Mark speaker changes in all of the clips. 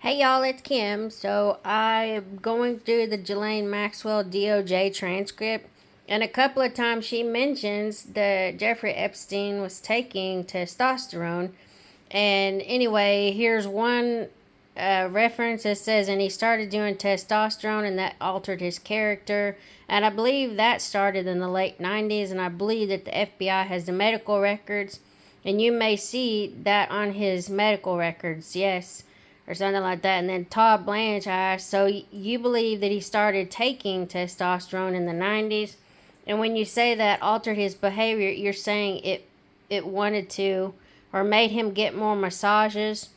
Speaker 1: Hey y'all, it's Kim. So I'm going through the Ghislaine Maxwell DOJ transcript, and a couple of times she mentions that Jeffrey Epstein was taking testosterone. And anyway, here's one reference that says, and he started doing testosterone, and that altered his character. And I believe that started in the late 90s, and I believe that the FBI has the medical records, and you may see that on his medical records, yes, or something like that. And then Todd Blanche asked, so you believe that he started taking testosterone in the 90s? And when you say that altered his behavior, you're saying it wanted to or made him get more massages,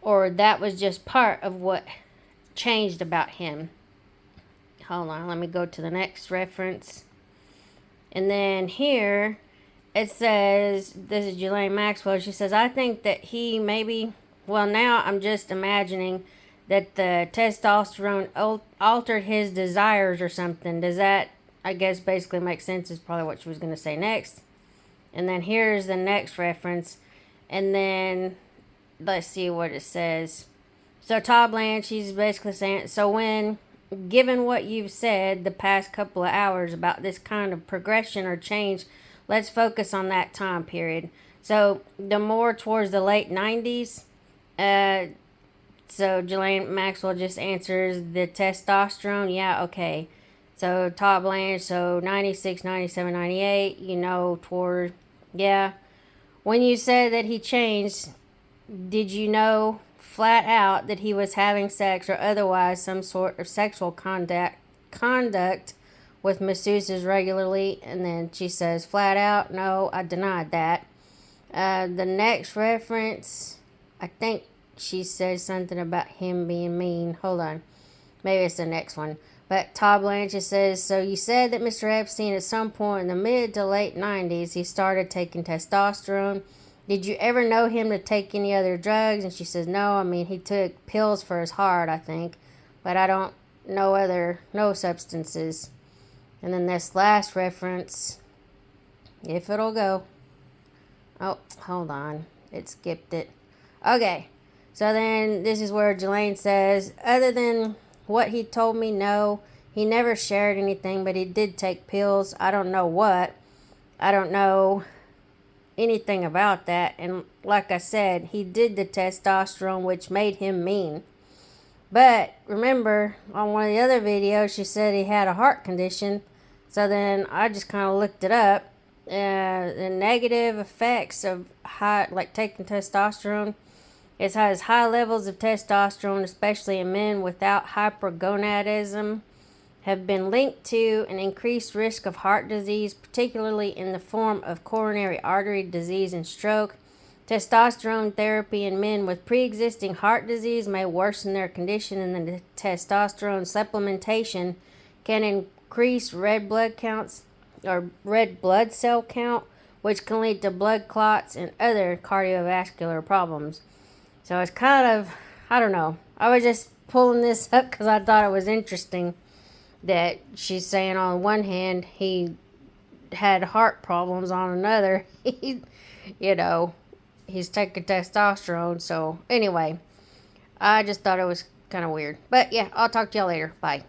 Speaker 1: or that was just part of what changed about him. Hold on, let me go to the next reference. And then here it says, this is Ghislaine Maxwell. She says, I think that he maybe, well, now I'm just imagining that the testosterone altered his desires or something. Does that, I guess, basically make sense? Is probably what she was going to say next. And then here's the next reference. And then let's see what it says. So Todd Blanche, she's basically saying, so when, given what you've said the past couple of hours about this kind of progression or change, let's focus on that time period. So the more towards the late 90s, so Ghislaine Maxwell just answers the testosterone. Yeah, okay. So Todd Blanche, so 96, 97, 98, toward, yeah. When you said that he changed, did you know flat out that he was having sex or otherwise some sort of sexual conduct with masseuses regularly? And then she says flat out, no, I denied that. The next reference, I think she says something about him being mean. Hold on. Maybe it's the next one. But Todd Blanchett says, so you said that Mr. Epstein at some point in the mid to late 90s, he started taking testosterone. Did you ever know him to take any other drugs? And she says, no, I mean, he took pills for his heart, I think. But I don't know no substances. And then this last reference, if it'll go. Oh, hold on. It skipped it. Okay. So then this is where Ghislaine says, other than what he told me, no, he never shared anything, but he did take pills. I don't know what. I don't know anything about that. And like I said, he did the testosterone, which made him mean. But remember, on one of the other videos, she said he had a heart condition. So then I just kind of looked it up. The negative effects of taking testosterone. It has high levels of testosterone, especially in men without hypergonadism, have been linked to an increased risk of heart disease, particularly in the form of coronary artery disease and stroke. Testosterone therapy in men with pre-existing heart disease may worsen their condition, and the testosterone supplementation can increase red blood cell count, which can lead to blood clots and other cardiovascular problems. So it's kind of, I don't know. I was just pulling this up because I thought it was interesting that she's saying on one hand he had heart problems, on another, he's taking testosterone. So anyway, I just thought it was kind of weird. But yeah, I'll talk to y'all later. Bye.